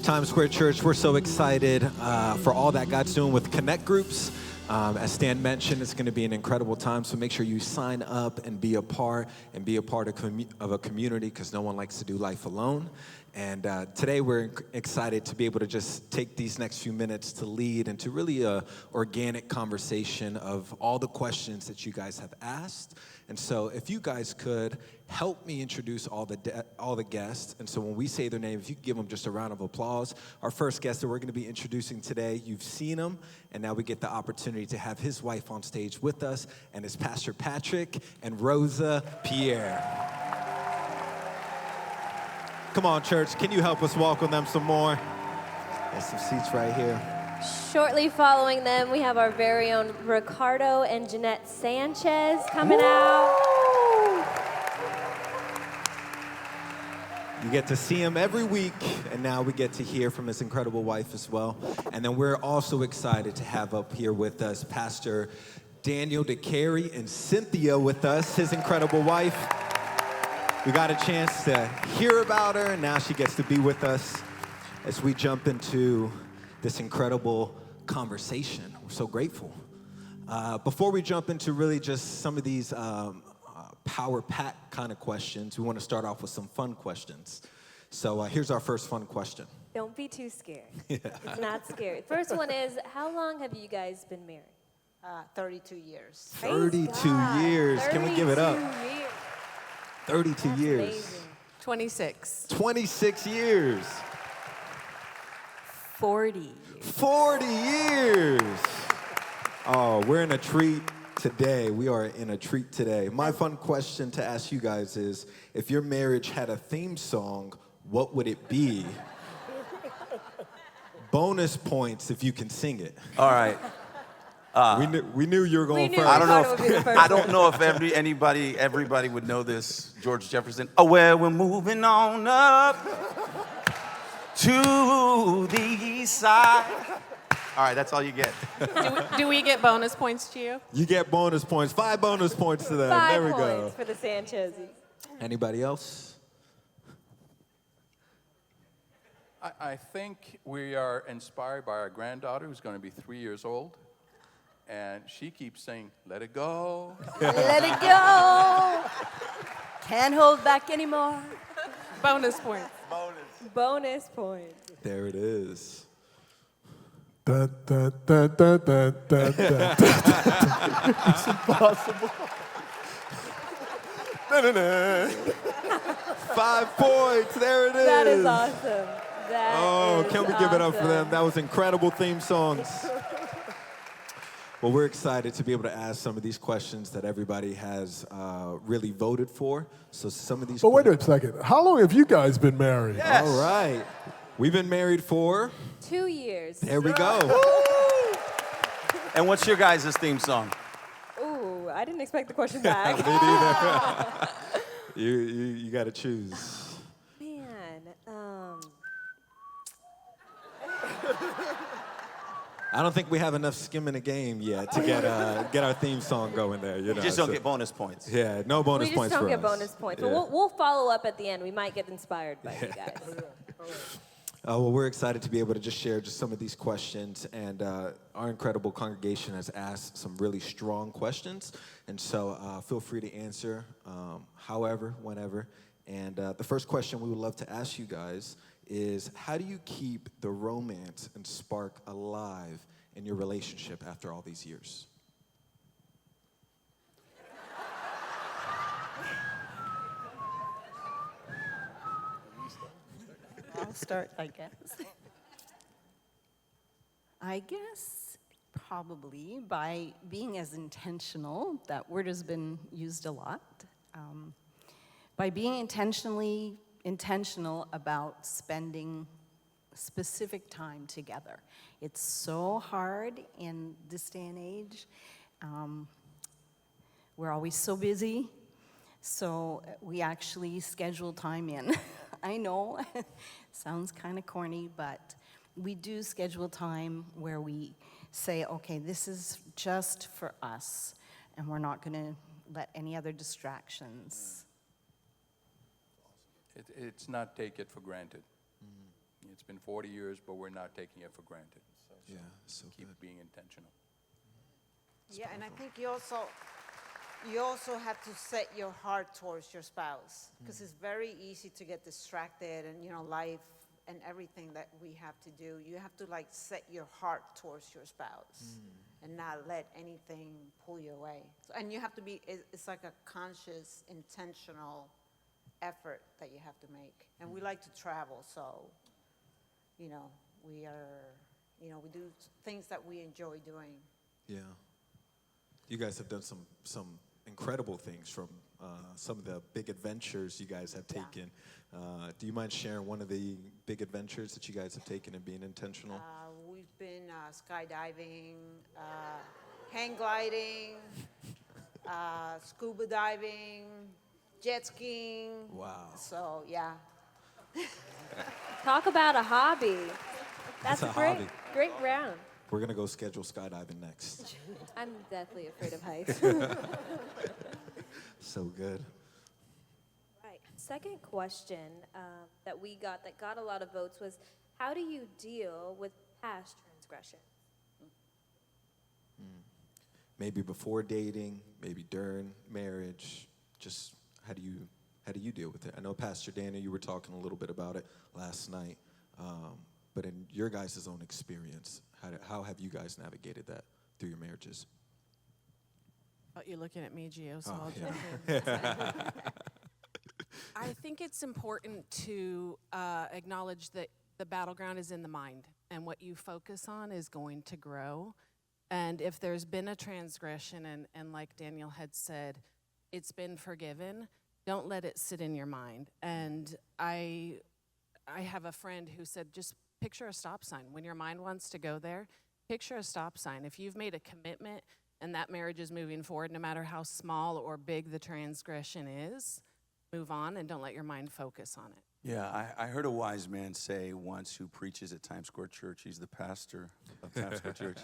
Times Square Church, we're so excited for all that God's doing with Connect Groups. As Stan mentioned, it's going to be an incredible time, so make sure you sign up and be a part of a community, because no one likes to do life alone. And today we're excited to be able to just take these next few minutes to lead into really a organic conversation of all the questions that you guys have asked. And so if you guys could help me introduce all the guests. And so when we say their name, if you could give them just a round of applause. Our first guest that we're going to be introducing today, you've seen him, and now we get the opportunity to have his wife on stage with us, and it's Pastor Patrick and Rosa Pierre. Come on, church, can you help us welcome them some more? There's some seats right here. Shortly following them, we have our very own Ricardo and Jeanette Sanchez coming out. You get to see him every week, and now we get to hear from his incredible wife as well. And then we're also excited to have up here with us Pastor Daniel DeCary and Cynthia with us, his incredible wife. We got a chance to hear about her, and now she gets to be with us as we jump into this incredible conversation. We're so grateful. Before we jump into really just some of these power pack kind of questions, we want to start off with some fun questions. So here's our first fun question. Don't be too scared. It's not scary. First one is, how long have you guys been married? 32 years. 32 years. Can we give it up? 32 That's years. amazing. 26. 26 years. 40. 40 years. Oh, we're in a treat today. We are in a treat today. My fun question to ask you guys is, if your marriage had a theme song, what would it be? Bonus points if you can sing it. All right. We knew you were going first. I don't know if I don't know if everybody would know this. George Jefferson. Oh, well, we're moving on up to the east side. All right, that's all you get. Do we get bonus points to you? You get bonus points. 5 bonus points to them. 5 there we points go. for the Sanchezes. Anybody else? I think we are inspired by our granddaughter, who's going to be 3 years old. And she keeps saying, let it go. Let it go. Can't hold back anymore. Bonus points. Bonus points. There it is. Da, da, da, da, da, da, da. It's impossible. 5 points. There it is. That is awesome. Can we give it up for them? That was incredible theme songs. Well, we're excited to be able to ask some of these questions that everybody has really voted for. So some of these. But wait a second. How long have you guys been married? Yes. All right. We've been married for 2 years. There we go. And what's your guys' theme song? Ooh, I didn't expect the question back. Me neither. You got to choose. Man, I don't think we have enough skim in the game yet to get our theme song going there. You know, Just don't get bonus points. Yeah, no bonus we points just for don't us. get bonus points. Yeah. But we'll follow up at the end. We might get inspired by you guys. Well, we're excited to be able to just share just some of these questions, and our incredible congregation has asked some really strong questions, and so feel free to answer however, whenever. And the first question we would love to ask you guys is, how do you keep the romance and spark alive in your relationship after all these years? I'll start, I guess. I guess probably by being as intentional, that word has been used a lot, by being intentional about spending specific time together. It's so hard in this day and age. We're always so busy, so we actually schedule time in. I know, sounds kind of corny, but we do schedule time where we say, okay, this is just for us, and we're not going to let any other distractions. It's not take it for granted. It's been 40 years, but we're not taking it for granted. So Yeah, so keep good. being intentional. Yeah, and I think you also have to set your heart towards your spouse, because it's very easy to get distracted and, life and everything that we have to do. You have to like set your heart towards your spouse and not let anything pull you away. And you have to be, it's like a conscious, intentional effort that you have to make. And we like to travel, so, we are, we do things that we enjoy doing. Yeah. You guys have done some incredible things from some of the big adventures you guys have Yeah. taken. Do you mind sharing one of the big adventures that you guys have taken and being intentional? We've been skydiving, hang gliding, scuba diving, jet skiing. Wow. So, yeah. Talk about a hobby. That's That's a great, hobby. great round. We're going to go schedule skydiving next. I'm deathly afraid of heights. So good. Right. Second question that we got that got a lot of votes was, how do you deal with past transgression? Maybe before dating, maybe during marriage. Just how do you deal with it? I know Pastor Daniel, you were talking a little bit about it last night. But in your guys' own experience, how have you guys navigated that through your marriages? Oh, you're looking at me, Gio, so Oh, I'll yeah. jump in. I think it's important to acknowledge that the battleground is in the mind, and what you focus on is going to grow. And if there's been a transgression, and like Daniel had said, it's been forgiven, don't let it sit in your mind. And I have a friend who said, just picture a stop sign. When your mind wants to go there, picture a stop sign. If you've made a commitment and that marriage is moving forward, no matter how small or big the transgression is, move on and don't let your mind focus on it. Yeah, I heard a wise man say once, who preaches at Times Square Church. He's the pastor of Times Square Church.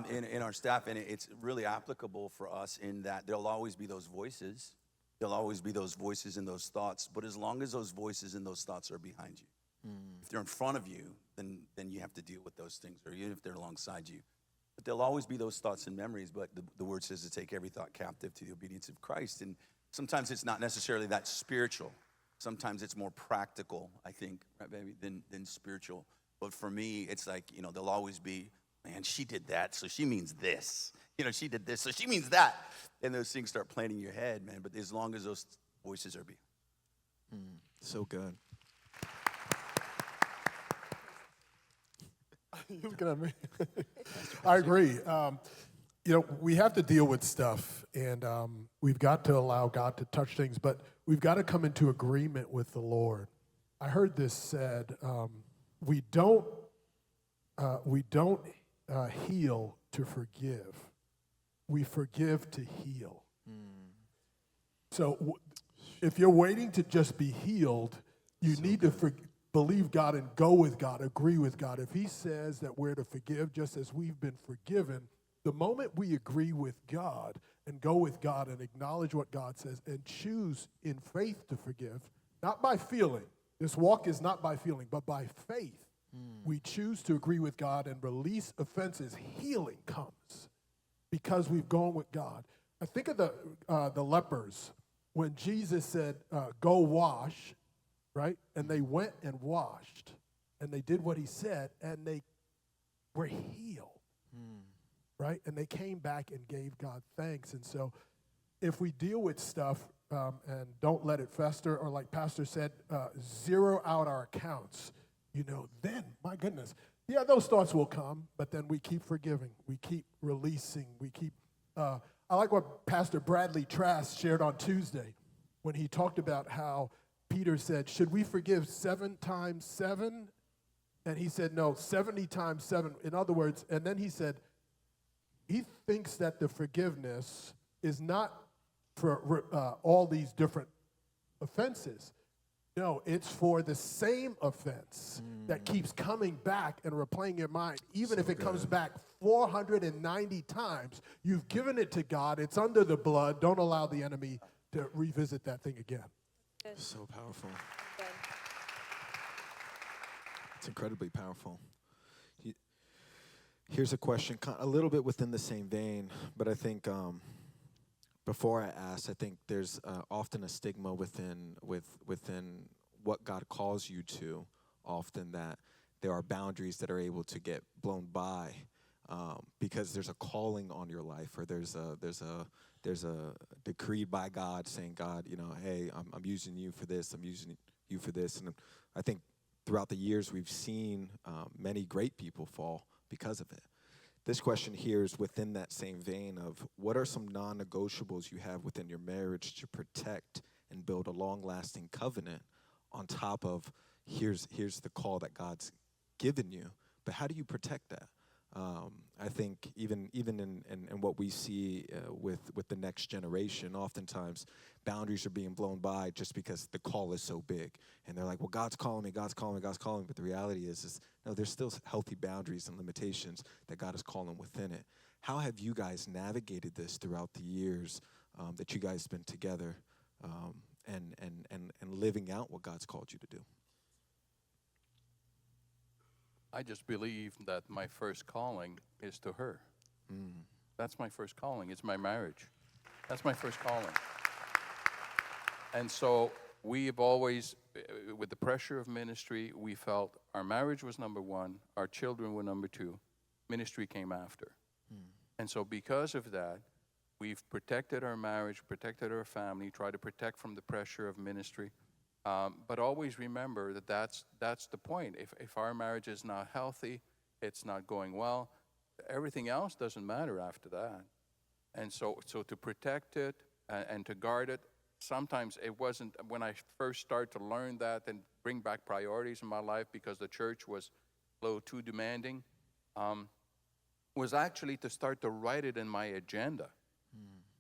In our staff, and it's really applicable for us in that there'll always be those voices. There'll always be those voices and those thoughts. But as long as those voices and those thoughts are behind you, if they're in front of you, then you have to deal with those things, or even if they're alongside you. But there'll always be those thoughts and memories, but the word says to take every thought captive to the obedience of Christ. And sometimes it's not necessarily that spiritual. Sometimes it's more practical, I think, right, baby, than spiritual. But for me, it's like, there'll always be, man, she did that, so she means this. She did this, so she means that. And those things start playing in your head, man. But as long as those voices are behind. So good. You're looking at me. I agree. We have to deal with stuff, and we've got to allow God to touch things, but we've got to come into agreement with the Lord. I heard this said, we don't heal to forgive. We forgive to heal. So if you're waiting to just be healed, you need to believe God and go with God, agree with God. If he says that we're to forgive just as we've been forgiven, the moment we agree with God and go with God and acknowledge what God says and choose in faith to forgive, not by feeling. This walk is not by feeling, but by faith. We choose to agree with God and release offenses. Healing comes because we've gone with God. I think of the lepers when Jesus said, go wash, right? And they went and washed, and they did what he said, and they were healed, right? And they came back and gave God thanks. And so if we deal with stuff and don't let it fester, or like Pastor said, zero out our accounts, then, my goodness, yeah, those thoughts will come, but then we keep forgiving, we keep releasing, we keep, I like what Pastor Bradley Trask shared on Tuesday when he talked about how Peter said, should we forgive 7 times 7? And he said, no, 70 times 7. In other words, and then he said, he thinks that the forgiveness is not for all these different offenses. No, it's for the same offense that keeps coming back and replaying your mind. Even if it comes back 490 times, you've given it to God. It's under the blood. Don't allow the enemy to revisit that thing again. So powerful. Good. It's incredibly powerful. Here's a question, a little bit within the same vein, but I think before I ask, I think there's often a stigma within what God calls you to. Often that there are boundaries that are able to get blown by because there's a calling on your life, or there's a decree by God saying, God, hey, I'm using you for this. I'm using you for this, and I think throughout the years we've seen many great people fall because of it. This question here is within that same vein of what are some non-negotiables you have within your marriage to protect and build a long-lasting covenant on top of here's the call that God's given you, but how do you protect that? I think even in what we see with the next generation, oftentimes boundaries are being blown by just because the call is so big. And they're like, well, God's calling me, God's calling me, God's calling me. But the reality is no, there's still healthy boundaries and limitations that God is calling within it. How have you guys navigated this throughout the years that you guys have been together and living out what God's called you to do? I just believe that my first calling is to her. That's my first calling. It's my marriage. That's my first calling. And so we've always, with the pressure of ministry, we felt our marriage was number one, our children were number two, ministry came after. And so because of that, we've protected our marriage, protected our family, tried to protect from the pressure of ministry. But always remember that that's the point. If our marriage is not healthy, it's not going well, everything else doesn't matter after that. And so to protect it and to guard it, sometimes it wasn't, when I first started to learn that and bring back priorities in my life because the church was a little too demanding, was actually to start to write it in my agenda.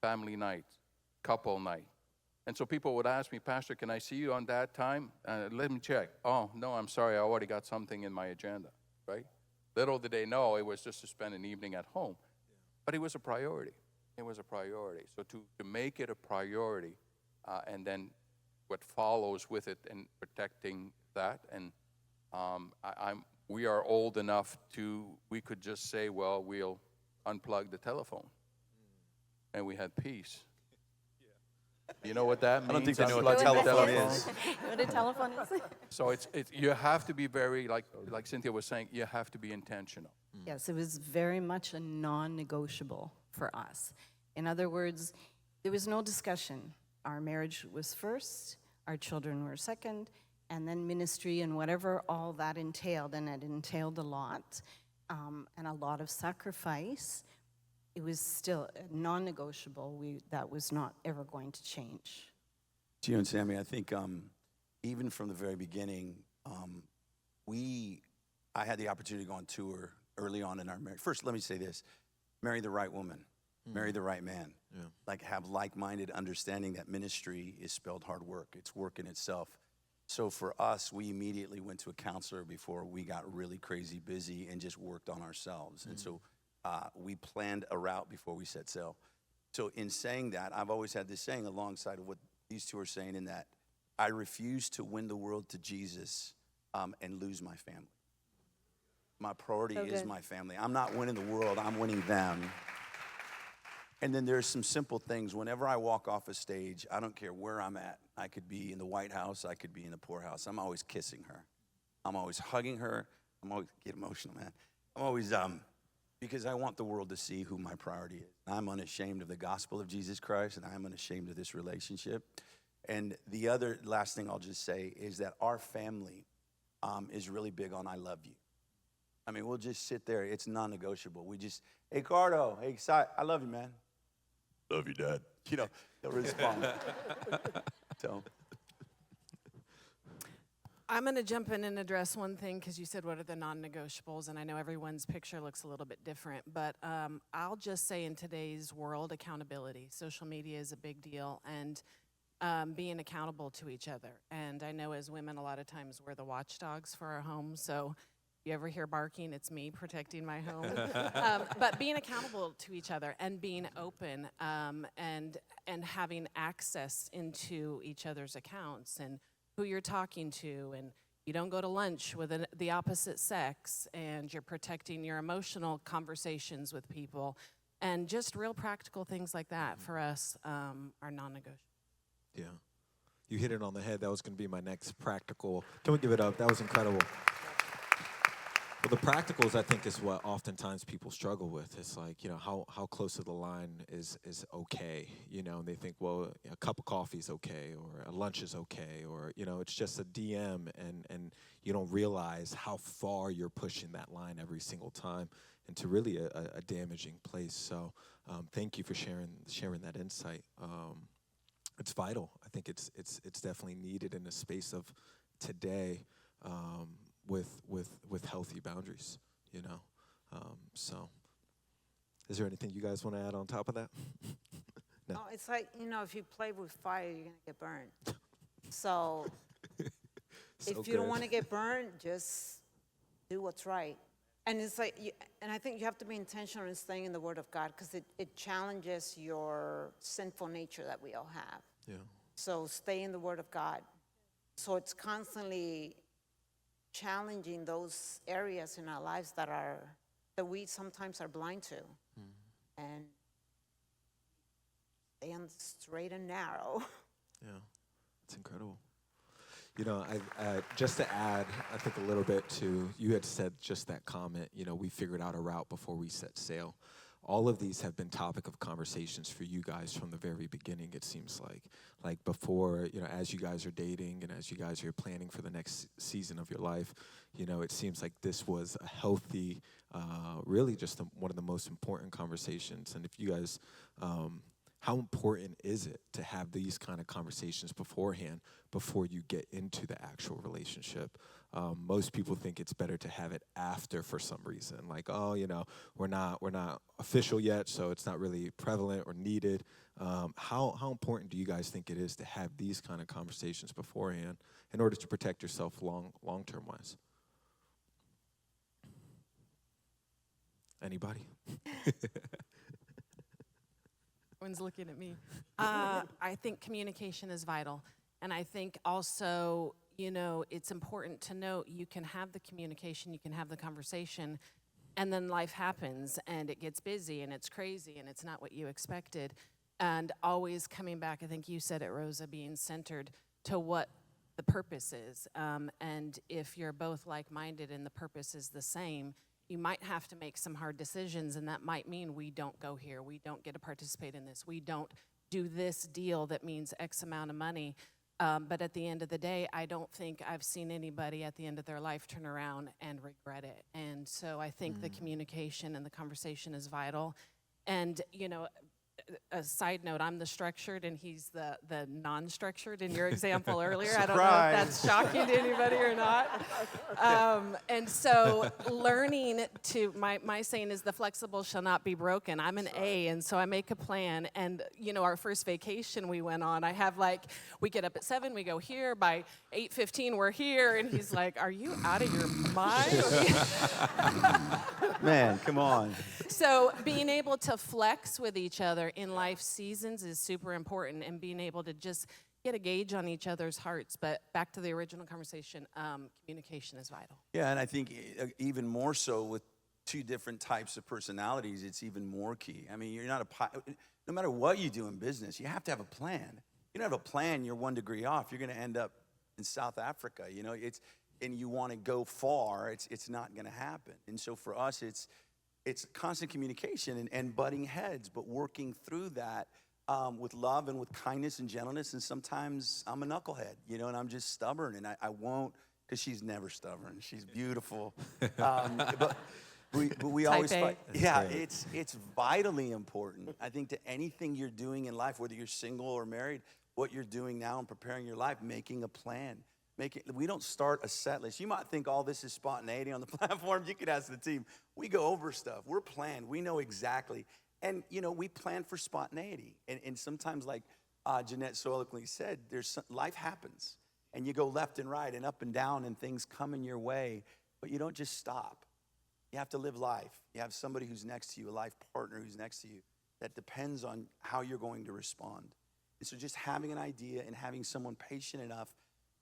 Family night, couple night. And so people would ask me, Pastor, can I see you on that time? Let me check. Oh, no, I'm sorry, I already got something in my agenda, right? Little did they know it was just to spend an evening at home. But it was a priority. It was a priority. So to make it a priority, and then what follows with it and protecting that. And we are old enough we could just say, well, we'll unplug the telephone. And we had peace. You know what that means? I don't think they know what a telephone is. What a telephone is. So it's you have to be very, like Cynthia was saying, you have to be intentional. Yes, it was very much a non-negotiable for us. In other words, there was no discussion. Our marriage was first, our children were second, and then ministry and whatever all that entailed, and it entailed a lot, and a lot of sacrifice. It was still non-negotiable. That was not ever going to change. Gio and Sammy, I think even from the very beginning, I had the opportunity to go on tour early on in our marriage. First, let me say this. Marry the right woman. Marry the right man. Yeah. Like, have like-minded understanding that ministry is spelled hard work. It's work in itself. So for us, we immediately went to a counselor before we got really crazy busy and just worked on ourselves. And so we planned a route before we set sail. So in saying that, I've always had this saying alongside of what these two are saying, in that I refuse to win the world to Jesus and lose my family. My priority is my family. I'm not winning the world, I'm winning them. And then there's some simple things. Whenever I walk off a stage, I don't care where I'm at. I could be in the White House, I could be in the poorhouse. I'm always kissing her. I'm always hugging her. I'm always, get emotional, man. I'm always, because I want the world to see who my priority is. I'm unashamed of the gospel of Jesus Christ, and I'm unashamed of this relationship. And the other last thing I'll just say is that our family is really big on I love you. I mean, we'll just sit there. It's non-negotiable. We just, hey, Cardo, hey, Si, I love you, man. Love you, Dad. You know, they'll respond. So I'm going to jump in and address one thing because you said what are the non-negotiables, and I know everyone's picture looks a little bit different, but I'll just say in today's world, accountability. Social media is a big deal, and being accountable to each other. And I know as women, a lot of times we're the watchdogs for our home, so if you ever hear barking, it's me protecting my home. But being accountable to each other and being open and having access into each other's accounts and who you're talking to and You don't go to lunch with the opposite sex, and you're protecting your emotional conversations with people. And just real practical things like that for us are non-negotiable. Yeah. You hit it on the head. That was going to be my next practical. Can we give it up? That was incredible. Well, the practicals, I think, is what oftentimes people struggle with. It's like, how close to the line is okay, and they think, well, a cup of coffee is okay, or a lunch is okay, or, it's just a DM, and you don't realize how far you're pushing that line every single time into really a damaging place. So thank you for sharing that insight. It's vital. I think it's definitely needed in the space of today. With healthy boundaries, So, is there anything you guys want to add on top of that? No. Oh, it's like, if you play with fire, you're going to get burned. So, if you don't want to get burned, just do what's right. And it's like, and I think you have to be intentional in staying in the Word of God, because it challenges your sinful nature that we all have. Yeah. So stay in the Word of God. So it's constantly challenging those areas in our lives that we sometimes are blind to, and stay on straight and narrow. Yeah, it's incredible. I just to add, I think a little bit to, you had said just that comment, we figured out a route before we set sail. All of these have been topic of conversations for you guys from the very beginning, it seems like before, as you guys are dating and as you guys are planning for the next season of your life, it seems like this was a healthy, really just one of the most important conversations. And if you guys, how important is it to have these kind of conversations beforehand before you get into the actual relationship? Most people think it's better to have it after for some reason. Like, oh, we're not official yet, so it's not really prevalent or needed. How important do you guys think it is to have these kind of conversations beforehand in order to protect yourself long-term wise? Anybody? Everyone's looking at me. I think communication is vital. And I think also, it's important to note you can have the communication, you can have the conversation, and then life happens and it gets busy and it's crazy and it's not what you expected. And always coming back, I think you said it, Rosa, being centered to what the purpose is. And if you're both like-minded and the purpose is the same, you might have to make some hard decisions, and that might mean we don't go here, we don't get to participate in this, we don't do this deal that means X amount of money. But at the end of the day, I don't think I've seen anybody at the end of their life turn around and regret it. And so I think the communication and the conversation is vital. And, a side note, I'm the structured and he's the non-structured in your example earlier. I don't know if that's shocking to anybody or not. And so learning to, my saying is the flexible shall not be broken. I'm an A, and so I make a plan. And, our first vacation we went on, I have we get up at 7, we go here, by 8:15 we're here, and he's like, are you out of your mind? Man, come on. So being able to flex with each other in life seasons is super important, and being able to just get a gauge on each other's hearts. But back to the original conversation, communication is vital. Yeah, and I think even more so with two different types of personalities, it's even more key. I mean, no matter what you do in business, you have to have a plan. You don't have a plan, you're 1 degree off. You're going to end up in South Africa. And you want to go far, it's not going to happen. And so for us, it's constant communication and butting heads, but working through that with love and with kindness and gentleness. And sometimes I'm a knucklehead, and I'm just stubborn, and I won't, because she's never stubborn. She's beautiful. But we always fight. Yeah, it's vitally important, I think, to anything you're doing in life, whether you're single or married, what you're doing now and preparing your life, making a plan. We don't start a set list. You might think all this is spontaneity on the platform. You could ask the team. We go over stuff. We're planned. We know exactly. And, we plan for spontaneity. And sometimes, like Jeanette so eloquently said, life happens. And you go left and right and up and down, and things come in your way. But you don't just stop. You have to live life. You have somebody who's next to you, a life partner who's next to you, that depends on how you're going to respond. And so just having an idea and having someone patient enough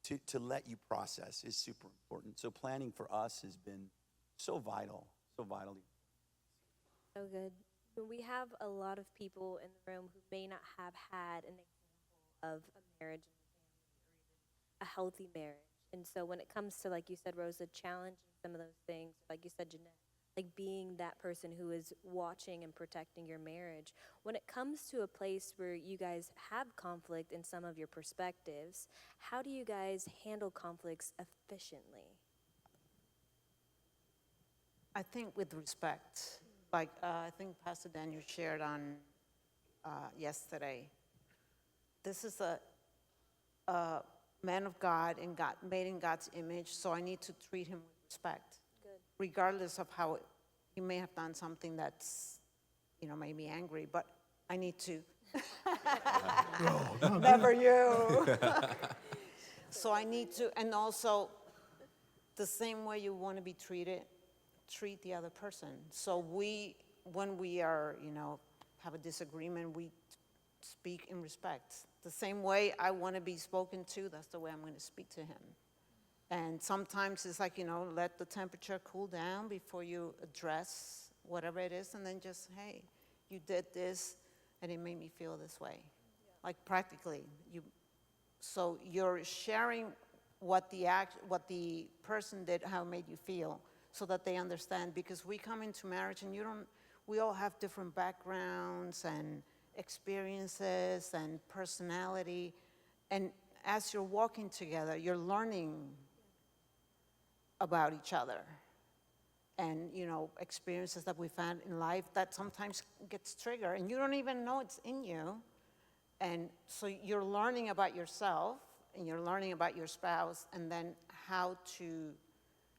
to let you process is super important. So planning for us has been so vital, so vitally. So good. We have a lot of people in the room who may not have had an example of a marriage and a family or even a healthy marriage. And so when it comes to, like you said, Rosa, challenging some of those things, like you said, Jeanette, like being that person who is watching and protecting your marriage, when it comes to a place where you guys have conflict in some of your perspectives, how do you guys handle conflicts efficiently? I think with respect, like I think Pastor Daniel shared on yesterday, this is a man of God and God made in God's image, so I need to treat him with respect, regardless of how he may have done something that's, made me angry, but I need to. Never you. So I need to, and also the same way you want to be treated, treat the other person. So when we are, have a disagreement, we speak in respect. The same way I want to be spoken to, that's the way I'm going to speak to him. And sometimes it's like, let the temperature cool down before you address whatever it is, and then just, hey, you did this, and it made me feel this way. Yeah. Like practically, so you're sharing what the person did, how it made you feel, so that they understand. Because we come into marriage, and we all have different backgrounds and experiences and personality, and as you're walking together, you're learning about each other, and experiences that we've had in life that sometimes gets triggered, and you don't even know it's in you, and so you're learning about yourself, and you're learning about your spouse, and then how to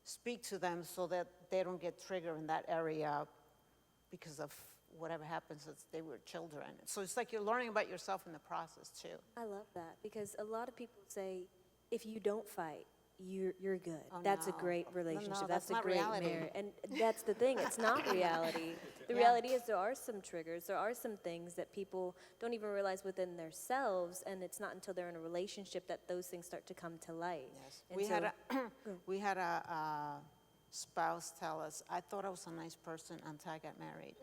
speak to them so that they don't get triggered in that area because of whatever happens as they were children. So it's like you're learning about yourself in the process too. I love that, because a lot of people say, if you don't fight, you're good. Oh, that's no. a great relationship. No, that's that's a not great reality. marriage. And that's the thing. It's not reality. The Yeah. reality is there are some triggers. There are some things that people don't even realize within themselves, and it's not until they're in a relationship that those things start to come to light. Yes. And We had a spouse tell us, I thought I was a nice person until I got married.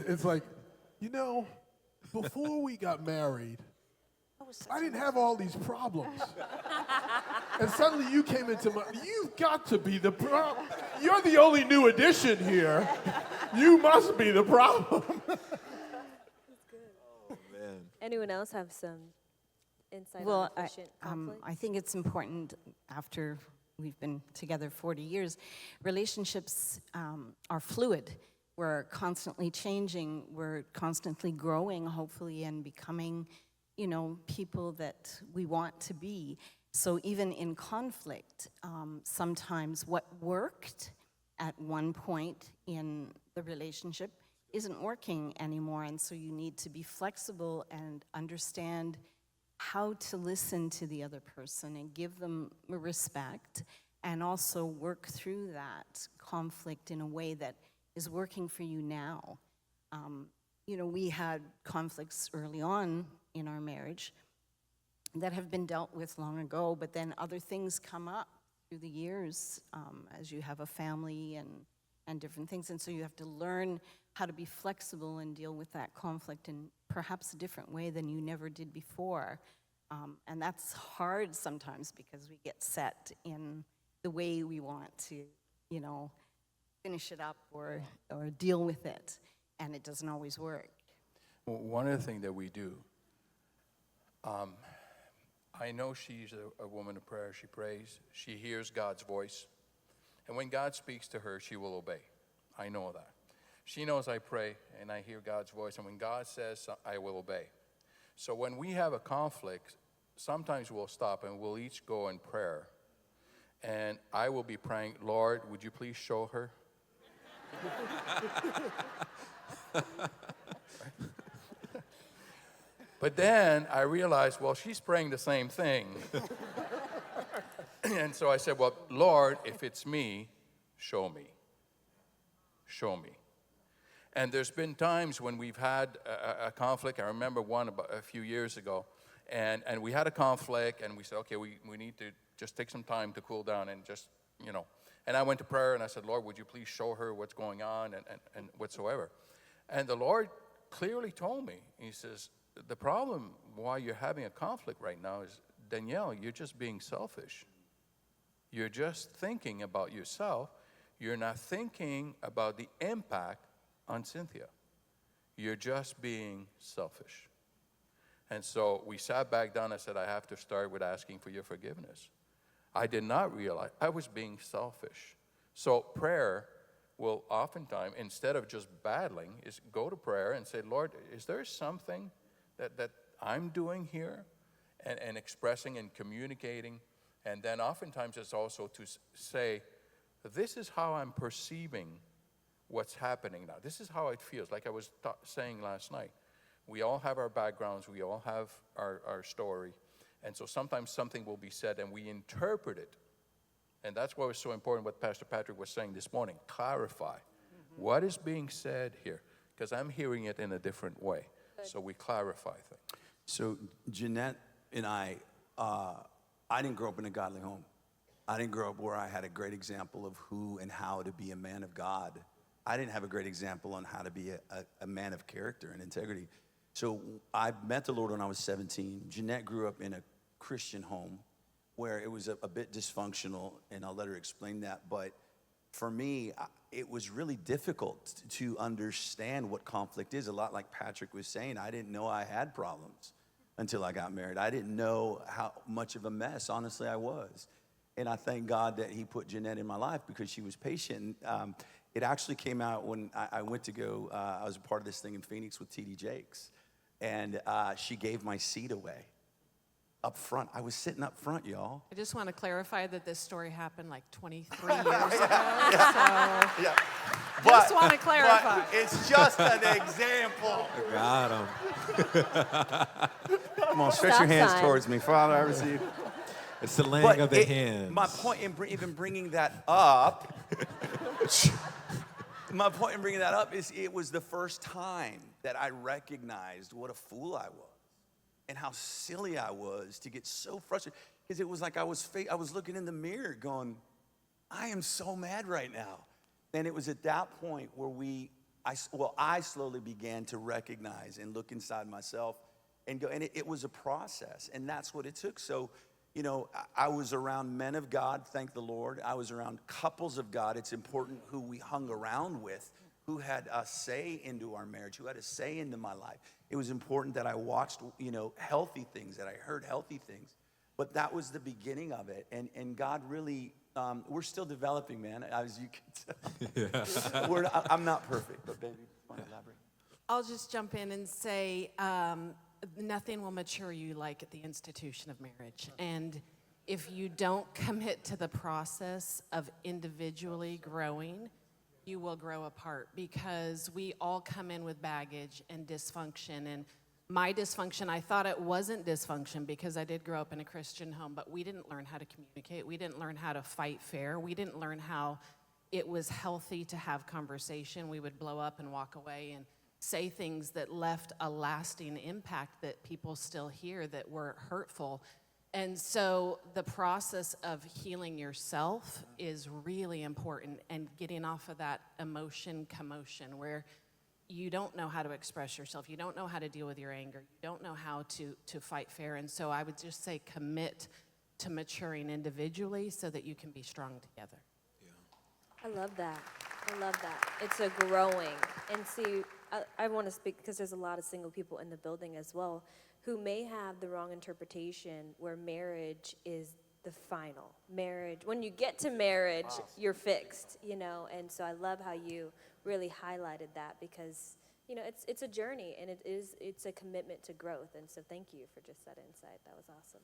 It's like, before we got married, I was such I a didn't nice have all these problems. And suddenly you came into you've got to be the problem. You're the only new addition here. You must be the problem. anyone else have some insight Well, on efficient conflict? I think it's important after we've been together 40 years, relationships are fluid. We're constantly changing. We're constantly growing, hopefully, and becoming, people that we want to be. So even in conflict, sometimes what worked at one point in the relationship isn't working anymore, and so you need to be flexible and understand how to listen to the other person and give them respect, and also work through that conflict in a way that is working for you now. We had conflicts early on in our marriage that have been dealt with long ago, but then other things come up through the years as you have a family and different things, and so you have to learn how to be flexible and deal with that conflict in perhaps a different way than you never did before. And that's hard sometimes because we get set in the way we want to, finish it up or deal with it, and it doesn't always work. Well, one of the things that we do, I know she's a woman of prayer. She prays. She hears God's voice. And when God speaks to her, she will obey. I know that. She knows I pray and I hear God's voice. And when God says, I will obey. So when we have a conflict, sometimes we'll stop and we'll each go in prayer. And I will be praying, Lord, would you please show her? But then I realized, well, she's praying the same thing. And so I said, well, Lord, if it's me, show me. Show me. And there's been times when we've had a conflict. I remember one about a few years ago, And we had a conflict, and we said, okay, we need to just take some time to cool down and just, And I went to prayer, and I said, Lord, would you please show her what's going on and whatsoever. And the Lord clearly told me, he says, the problem why you're having a conflict right now is, Danielle, you're just being selfish. You're just thinking about yourself. You're not thinking about the impact on Cynthia. You're just being selfish. And so we sat back down. I said, I have to start with asking for your forgiveness. I did not realize I was being selfish. So prayer will oftentimes, instead of just battling, is go to prayer and say, Lord, is there something that I'm doing here? And expressing and communicating. And then oftentimes it's also to say, this is how I'm perceiving what's happening now. This is how it feels. Like I was saying last night. We all have our backgrounds. We all have our story. And so sometimes something will be said and we interpret it. And that's why it was so important what Pastor Patrick was saying this morning. Clarify. What is being said here? Because I'm hearing it in a different way. So we clarify things. So Jeanette and I didn't grow up in a godly home. I didn't grow up where I had a great example of who and how to be a man of God. I didn't have a great example on how to be a man of character and integrity. So I met the Lord when I was 17. Jeanette grew up in a Christian home where it was a bit dysfunctional, and I'll let her explain that. But for me, it was really difficult to understand what conflict is. A lot like Patrick was saying, I didn't know I had problems until I got married. I didn't know how much of a mess, honestly, I was. And I thank God that he put Jeanette in my life because she was patient. It actually came out when I went to go, I was a part of this thing in Phoenix with T.D. Jakes. And she gave my seat away up front. I was sitting up front, y'all. I just want to clarify that this story happened like 23 years ago. Yeah. Just want to clarify. But it's just an example. Got him. Come on, stretch your hands towards me. Father, I receive. It's the laying of the hands. My point in even bringing that up, is it was the first time that I recognized what a fool I was and how silly I was to get so frustrated. Because it was like I was looking in the mirror going, I am so mad right now. And it was at that point where I slowly began to recognize and look inside myself and go, and it was a process, and that's what it took. So, I was around men of God, thank the Lord. I was around couples of God. It's important who we hung around with, who had a say into our marriage, who had a say into my life. It was important that I watched, healthy things, that I heard healthy things. But that was the beginning of it, and God really, we're still developing, man, as you can tell. Yeah. I'm not perfect, but baby, want to elaborate? I'll just jump in and say nothing will mature you like at the institution of marriage. And if you don't commit to the process of individually growing, you will grow apart because we all come in with baggage and dysfunction. And my dysfunction, I thought it wasn't dysfunction because I did grow up in a Christian home, but we didn't learn how to communicate. We didn't learn how to fight fair. We didn't learn how it was healthy to have conversation. We would blow up and walk away and say things that left a lasting impact that people still hear that were hurtful. And so the process of healing yourself is really important, and getting off of that emotion commotion where you don't know how to express yourself, you don't know how to deal with your anger, you don't know how to fight fair. And so I would just say commit to maturing individually so that you can be strong together. I love that. It's a growing. And see, I want to speak because there's a lot of single people in the building as well who may have the wrong interpretation where marriage is the final. Marriage, when you get to marriage, you're fixed, And so I love how you really highlighted that because, it's a journey and it's a commitment to growth. And so thank you for just that insight. That was awesome.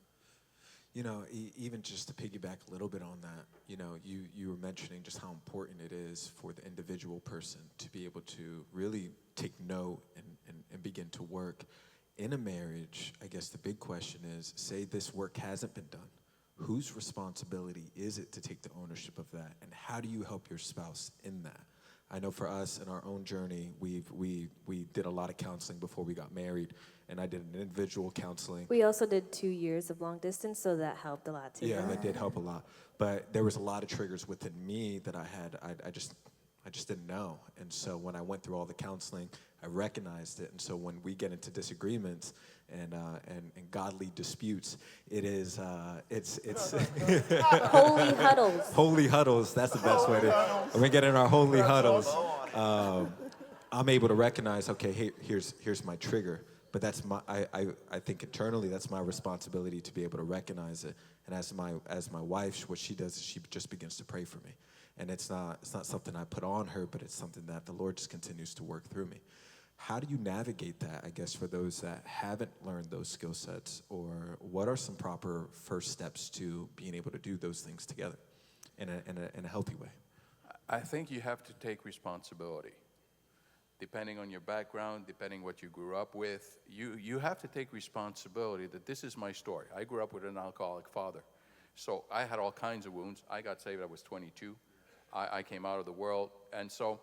Even just to piggyback a little bit on that, you were mentioning just how important it is for the individual person to be able to really take note and begin to work. In a marriage, I guess the big question is, say this work hasn't been done. Whose responsibility is it to take the ownership of that? And how do you help your spouse in that? I know for us in our own journey, we did a lot of counseling before we got married, and I did an individual counseling. We also did 2 years of long distance, so that helped a lot too. Yeah, that did help a lot. But there was a lot of triggers within me that I just didn't know. And so when I went through all the counseling, I recognized it. And so when we get into disagreements and godly disputes, it's Holy huddles. holy huddles. That's the best way to. When we get in our holy huddles, I'm able to recognize, okay, hey, here's my trigger. But that's I think internally that's my responsibility to be able to recognize it. And as my wife, what she does is she just begins to pray for me. And it's not something I put on her, but it's something that the Lord just continues to work through me. How do you navigate that, I guess, for those that haven't learned those skill sets? Or what are some proper first steps to being able to do those things together in a healthy way? I think you have to take responsibility. Depending on your background, depending what you grew up with, you have to take responsibility that this is my story. I grew up with an alcoholic father. So I had all kinds of wounds. I got saved, I was 22. I came out of the world. And so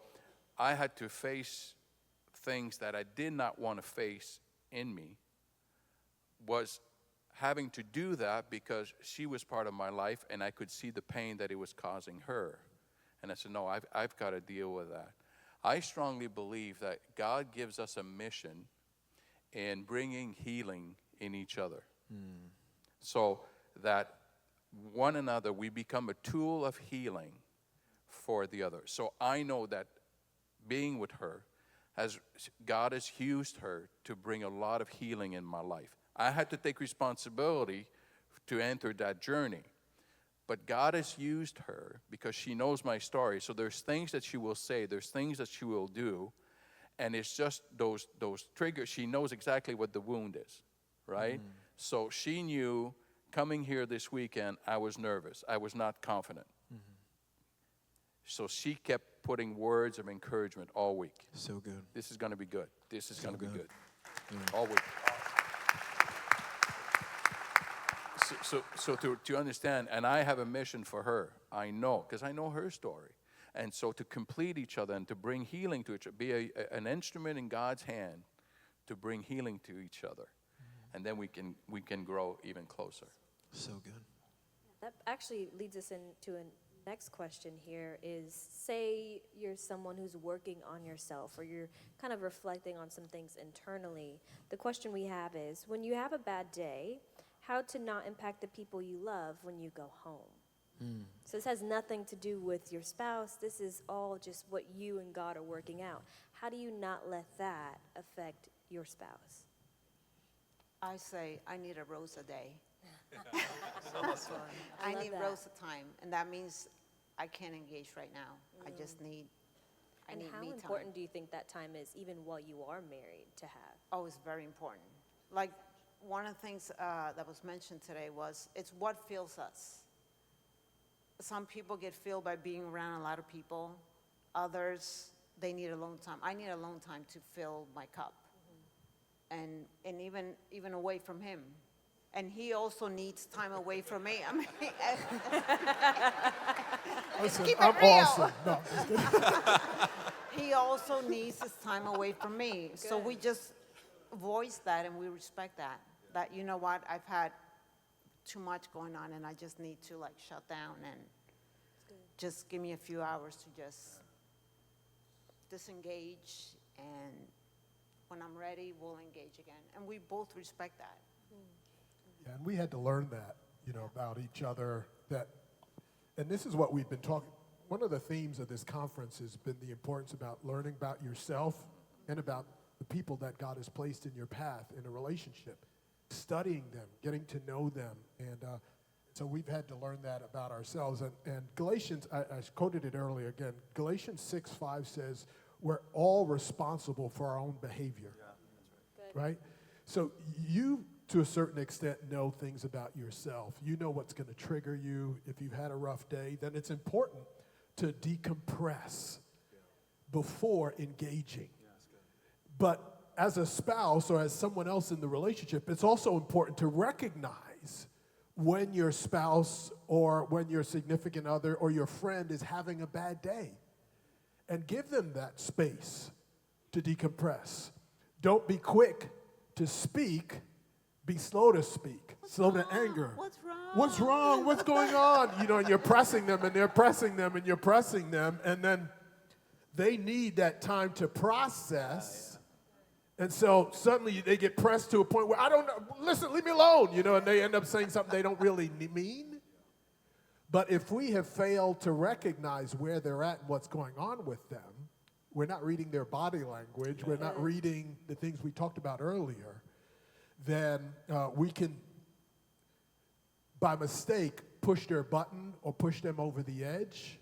I had to face things that I did not want to face in me. Was having to do that because she was part of my life and I could see the pain that it was causing her. And I said, no, I've got to deal with that. I strongly believe that God gives us a mission in bringing healing in each other. So that one another, we become a tool of healing for the other. So I know that being with her, God has used her to bring a lot of healing in my life. I had to take responsibility to enter that journey. But God has used her because she knows my story. So there's things that she will say, there's things that she will do, and it's just those triggers. She knows exactly what the wound is, right? So she knew coming here this weekend, I was nervous. I was not confident. So she kept putting words of encouragement all week. So good. This is going to be good. This is going to be good. good. All week. So to understand, and I have a mission for her. I know, because I know her story. And so to complete each other and to bring healing to each other, be an instrument in God's hand to bring healing to each other. And then we can grow even closer. So good. That actually leads us into a next question here is, say you're someone who's working on yourself or you're kind of reflecting on some things internally. The question we have is, when you have a bad day, how to not impact the people you love when you go home. So this has nothing to do with your spouse. This is all just what you and God are working out. How do you not let that affect your spouse? I say, I need a rose a day. I I love need that. rose a time, and that means I can't engage right now. I just need, I And need how me important time. do you think that time is, even while you are married, to have? Oh, it's very important. Like, one of the things that was mentioned today was, it's what fills us. Some people get filled by being around a lot of people. Others, they need alone time. I need alone time to fill my cup. And even away from him. And he also needs time away from me. I mean, Listen, keep it I'm real. awesome. No, just kidding. he also needs his time away from me. So we just voice that and we respect that. That, you know what, I've had too much going on and I just need to like shut down and just give me a few hours to just disengage, and when I'm ready, we'll engage again. And we both respect that. Yeah, and we had to learn that, about each other. And this is what we've been talking. One of the themes of this conference has been the importance about learning about yourself and about the people that God has placed in your path in a relationship, studying them, getting to know them. And so we've had to learn that about ourselves. And Galatians, I quoted it earlier again, Galatians 6:5 says, we're all responsible for our own behavior. Yeah, that's right. Right? So you, to a certain extent, know things about yourself. You know what's going to trigger you. If you've had a rough day, then it's important to decompress before engaging. But as a spouse or as someone else in the relationship, it's also important to recognize when your spouse or when your significant other or your friend is having a bad day. and give them that space to decompress. Don't be quick to speak, be slow to speak, slow to anger. What's wrong? What's wrong? What's going on? You know, and you're pressing them, and they're pressing them, and you're pressing them, and then they need that time to process. And so suddenly they get pressed to a point where, I don't know, listen, leave me alone, you know, and they end up saying something they don't really mean. But if we have failed to recognize where they're at and what's going on with them, we're not reading their body language, we're not reading the things we talked about earlier, then we can, by mistake, push their button or push them over the edge.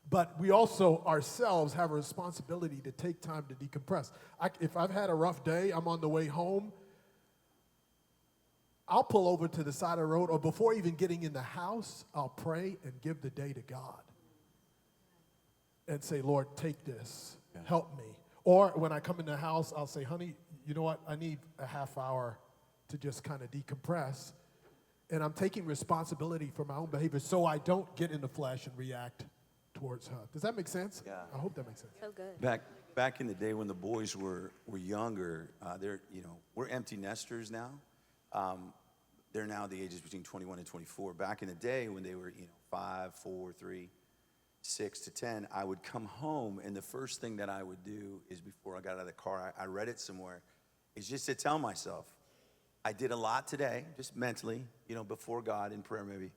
But we also ourselves have a responsibility to take time to decompress. If I've had a rough day, I'm on the way home, I'll pull over to the side of the road, or before even getting in the house, I'll pray and give the day to God. And say, Lord, take this, help me. Or when I come in the house, I'll say, honey, you know what? I need a half hour to just kind of decompress. And I'm taking responsibility for my own behavior so I don't get in the flesh and react towards her. Does that make sense? Yeah. I hope that makes sense. So good. Back in the day when the boys were younger, we're empty nesters now. They're now the ages between 21 and 24. Back in the day when they were 5, 4, 3, 6 to 10, I would come home, and the first thing that I would do is, before I got out of the car, I read it somewhere, is just to tell myself, I did a lot today, just mentally, before God in prayer maybe.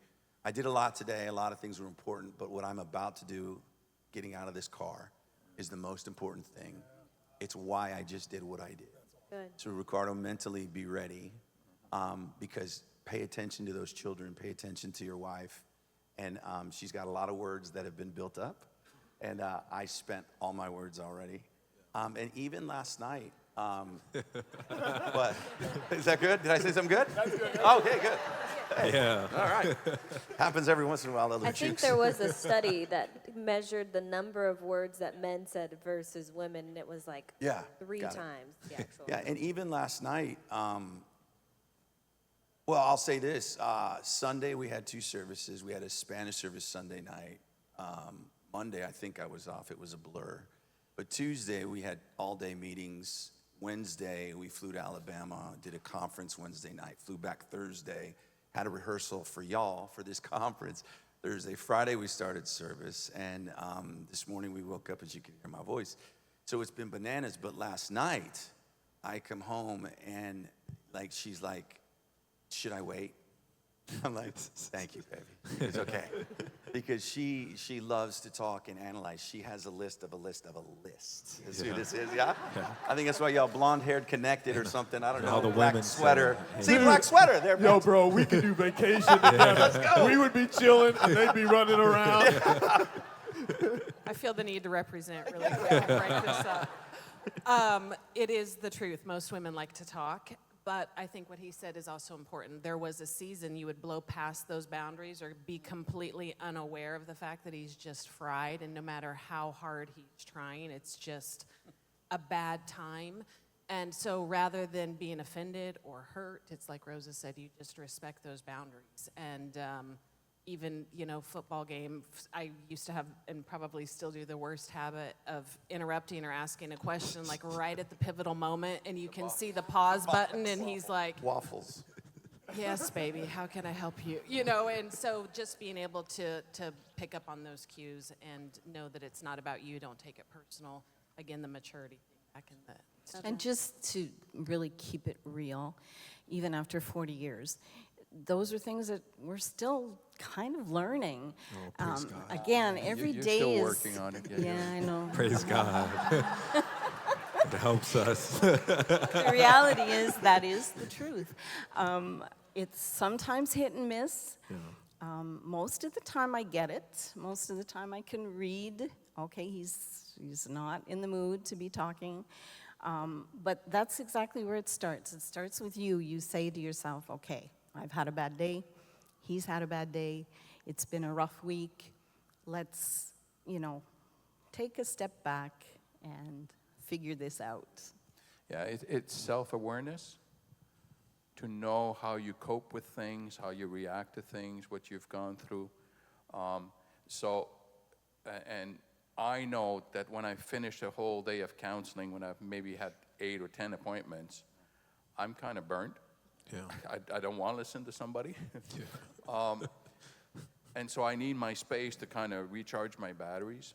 I did a lot today, a lot of things were important, but what I'm about to do, getting out of this car, is the most important thing. It's why I just did what I did. Good. So Ricardo, mentally be ready, because pay attention to those children, pay attention to your wife, and she's got a lot of words that have been built up, and I spent all my words already. And even last night, what? Is that good? Did I say something good? That's good. Okay, good. Hey, Yeah. all right. Happens every once in a while. I think there was a study that measured the number of words that men said versus women, and it was like 3 got it. times the actual. Yeah, and even last night, well, I'll say this. Sunday, we had 2 services. We had a Spanish service Sunday night. Monday, I think I was off. It was a blur. But Tuesday, we had all-day meetings. Wednesday, we flew to Alabama, did a conference Wednesday night, flew back Thursday, had a rehearsal for y'all for this conference. Thursday, Friday, we started service. And this morning, we woke up, as you can hear my voice. So it's been bananas. But last night, I come home, and she's like, should I wait? I'm like, thank you, baby. It's okay. Because she loves to talk and analyze. She has a list of a list of a list. That's who this is, yeah? I think that's why y'all blonde-haired connected or something. I don't know. all the Black women sweater. say, See, black sweater. There, Yo, bro, we could do vacation together. Let's go. We would be chilling, and they'd be running around. I feel the need to represent really quick and break this up. It is the truth. Most women like to talk, but I think what he said is also important. There was a season you would blow past those boundaries or be completely unaware of the fact that he's just fried, and no matter how hard he's trying, it's just a bad time. And so rather than being offended or hurt, it's like Rosa said, you just respect those boundaries. And even, football game, I used to have, and probably still do, the worst habit of interrupting or asking a question, like right at the pivotal moment, and you can see the pause button, and he's like, Waffles. yes, baby, how can I help you? And so just being able to pick up on those cues and know that it's not about you, don't take it personal. Again, the maturity thing back in the... And just to really keep it real, even after 40 years, those are things that we're still kind of learning. Oh, praise God. Again, every You're day still is... working on it. Yeah, I know. Praise God. It helps us. The reality is that is the truth. It's sometimes hit and miss. Yeah. Most of the time I get it. Most of the time I can read, okay, he's not in the mood to be talking. But that's exactly where it starts. It starts with you. You say to yourself, okay, I've had a bad day. He's had a bad day. It's been a rough week. Let's, take a step back and figure this out. Yeah, it's self-awareness, to know how you cope with things, how you react to things, what you've gone through. And I know that when I finish a whole day of counseling, when I've maybe had 8 or 10 appointments, I'm kind of burnt. Yeah. I don't want to listen to somebody. And so I need my space to kind of recharge my batteries.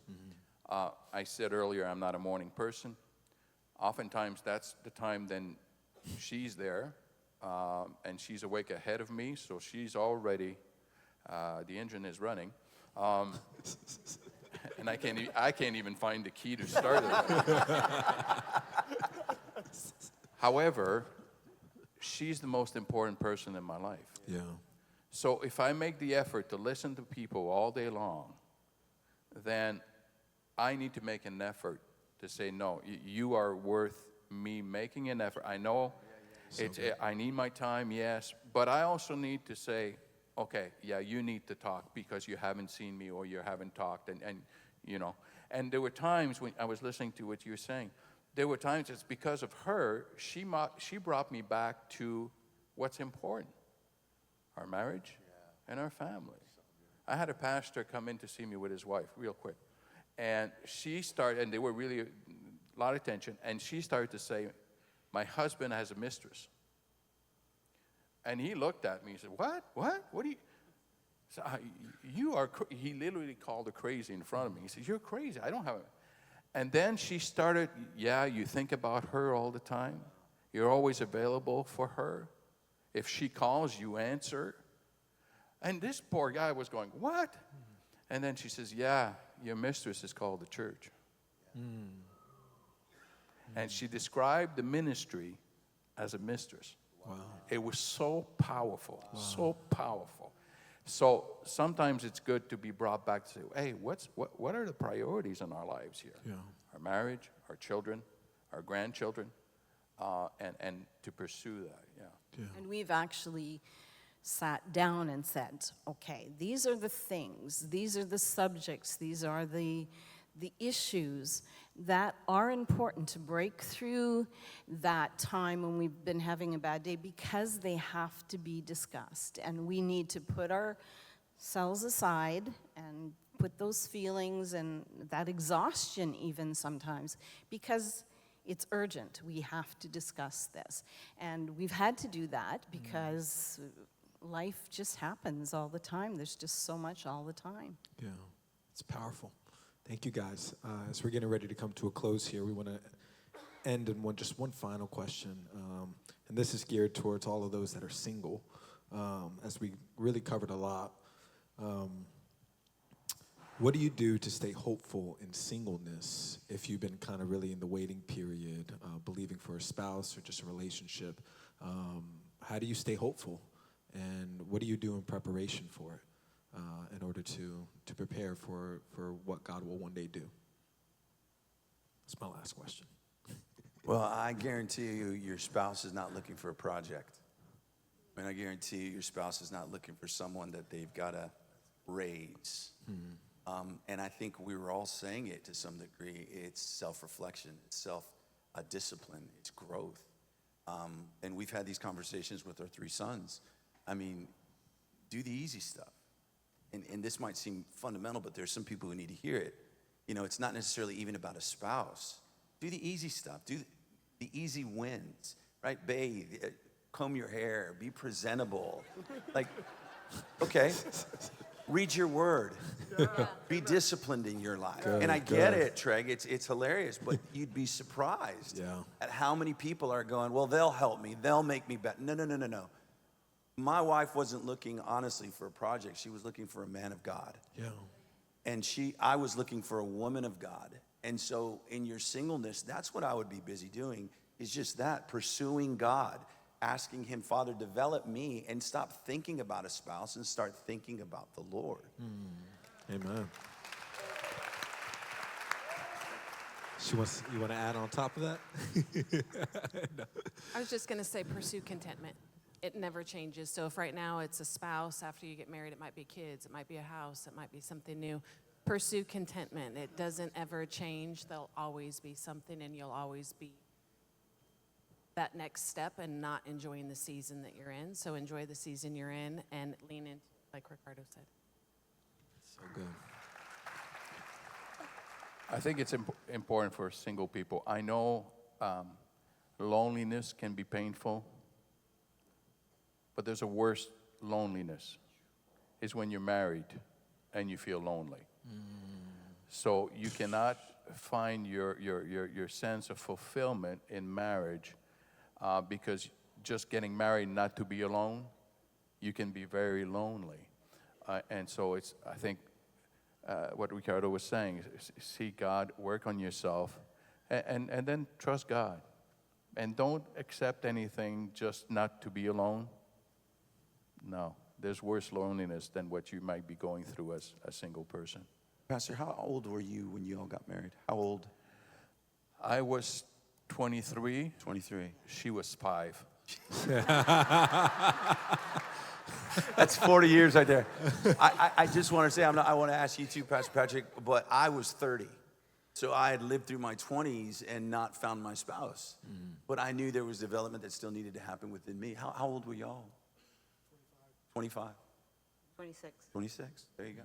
I said earlier, I'm not a morning person. Oftentimes, that's the time then she's there, and she's awake ahead of me, so she's already, the engine is running. And I can't even find the key to start it. However, she's the most important person in my life. Yeah. So if I make the effort to listen to people all day long, then I need to make an effort to say, no, you are worth me making an effort. I know I need my time, yes, but I also need to say, okay, yeah, you need to talk because you haven't seen me or you haven't talked, and you know. And there were times when I was listening to what you were saying, there were times it's because of her, she brought me back to what's important, our marriage and our family. I had a pastor come in to see me with his wife real quick. And she started, and they were really a lot of tension, and she started to say, my husband has a mistress. And he looked at me and said, what? What do you? So he literally called her crazy in front of me. He said, you're crazy. I don't have a. And then she started, yeah, you think about her all the time. You're always available for her. If she calls, you answer. And this poor guy was going, what? And then she says, yeah, your mistress is called the church. And she described the ministry as a mistress. Wow. It was so powerful, so powerful. So sometimes it's good to be brought back to say, hey, what are the priorities in our lives here? Yeah. Our marriage, our children, our grandchildren, and to pursue that, yeah. And we've actually sat down and said, okay, these are the things, these are the subjects, these are the issues that are important to break through that time when we've been having a bad day, because they have to be discussed. And we need to put ourselves aside and put those feelings and that exhaustion even sometimes, because it's urgent. We have to discuss this. And we've had to do that because life just happens all the time. There's just so much all the time. Yeah, it's powerful. Thank you, guys. As we're getting ready to come to a close here, we want to end in just one final question. And this is geared towards all of those that are single, as we really covered a lot. What do you do to stay hopeful in singleness if you've been kind of really in the waiting period, believing for a spouse or just a relationship? How do you stay hopeful? And what do you do in preparation for it in order to prepare for what God will one day do? That's my last question. Well, I guarantee you your spouse is not looking for a project. And I guarantee you your spouse is not looking for someone that they've got to raise. And I think we were all saying it to some degree. It's self-reflection, it's self-discipline, it's growth. And we've had these conversations with our 3 sons. I mean, do the easy stuff. And this might seem fundamental, but there's some people who need to hear it. You know, it's not necessarily even about a spouse. Do the easy stuff. Do the easy wins, right? Bathe, comb your hair, be presentable. Like, okay, read your word. Be disciplined in your life. Good, and I get it, Treg. It's hilarious, but you'd be surprised at how many people are going, well, they'll help me. They'll make me better. No. My wife wasn't looking, honestly, for a project. She was looking for a man of God. Yeah. And I was looking for a woman of God. And so in your singleness, that's what I would be busy doing, is just that, pursuing God, asking him, Father, develop me, and stop thinking about a spouse and start thinking about the Lord. Amen. You want to add on top of that? No. I was just going to say pursue contentment. It never changes. So if right now it's a spouse, after you get married, it might be kids, it might be a house, it might be something new. Pursue contentment. It doesn't ever change. There'll always be something, and you'll always be that next step and not enjoying the season that you're in. So enjoy the season you're in and lean into, like Ricardo said. So good. I think it's important for single people. I know loneliness can be painful, but there's a worse loneliness. It's when you're married and you feel lonely. So you cannot find your sense of fulfillment in marriage because just getting married not to be alone, you can be very lonely. And so it's, I think, what Ricardo was saying, see God, work on yourself, and then trust God. And don't accept anything just not to be alone. No, there's worse loneliness than what you might be going through as a single person. Pastor, how old were you when you all got married? How old? I was 23. 23. She was 5. That's 40 years right there. I just want to say, I want to ask you too, Pastor Patrick, but I was 30. So I had lived through my 20s and not found my spouse. But I knew there was development that still needed to happen within me. How old were y'all? 25. 26. 26. There you go.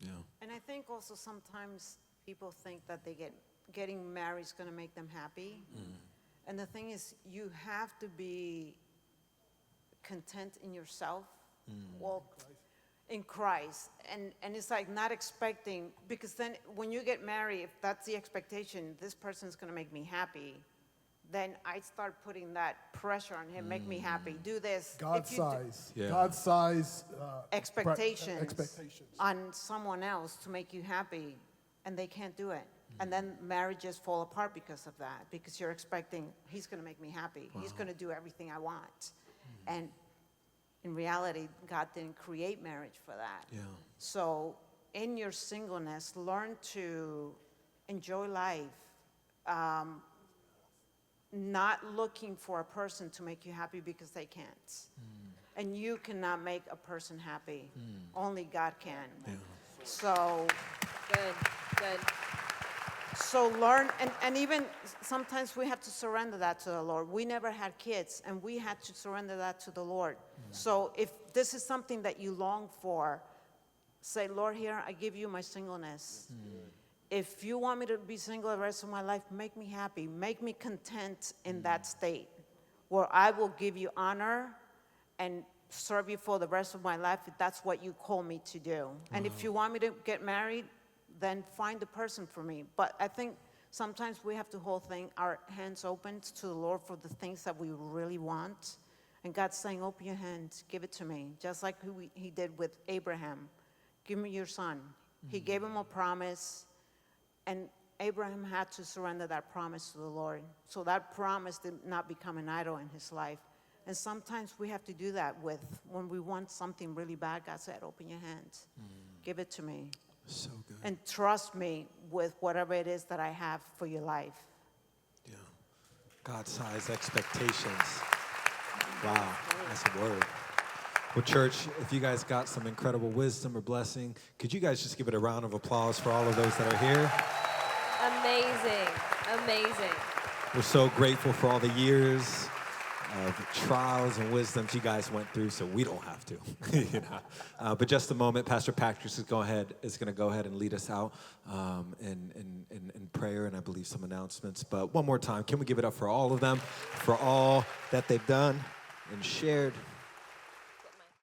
Yeah. And I think also sometimes people think that getting married is going to make them happy. And the thing is, you have to be content in yourself, walk in Christ. And it's like not expecting, because then when you get married, if that's the expectation, this person's going to make me happy, then I start putting that pressure on him, make me happy, do this. God's If you do- size. Yeah. God's size. expectations, Expectations. on someone else to make you happy, and they can't do it. And then marriages fall apart because of that, because you're expecting, he's going to make me happy. He's going to do everything I want. And in reality, God didn't create marriage for that. Yeah. So in your singleness, learn to enjoy life, not looking for a person to make you happy because they can't. And you cannot make a person happy. Only God can. So Good. so learn, and even sometimes we have to surrender that to the Lord. We never had kids, and we had to surrender that to the Lord. So if this is something that you long for, say, Lord, here, I give you my singleness. If you want me to be single the rest of my life, make me happy. Make me content in that state where I will give you honor and serve you for the rest of my life if that's what you call me to do. And if you want me to get married, then find the person for me. But I think sometimes we have to hold our hands open to the Lord for the things that we really want. And God's saying, open your hands, give it to me. Just like he did with Abraham. Give me your son. He gave him a promise, and Abraham had to surrender that promise to the Lord. So that promise did not become an idol in his life. And sometimes we have to do that when we want something really bad. God said, open your hands, give it to me. So good. And trust me with whatever it is that I have for your life. Yeah. God-sized expectations. Wow, that's a word. Well, church, if you guys got some incredible wisdom or blessing, could you guys just give it a round of applause for all of those that are here? Amazing. We're so grateful for all the years of trials and wisdoms you guys went through, so we don't have to. You know? But just a moment, Pastor Patrick is going to go ahead and lead us out in prayer, and I believe some announcements. But one more time, can we give it up for all of them, for all that they've done and shared?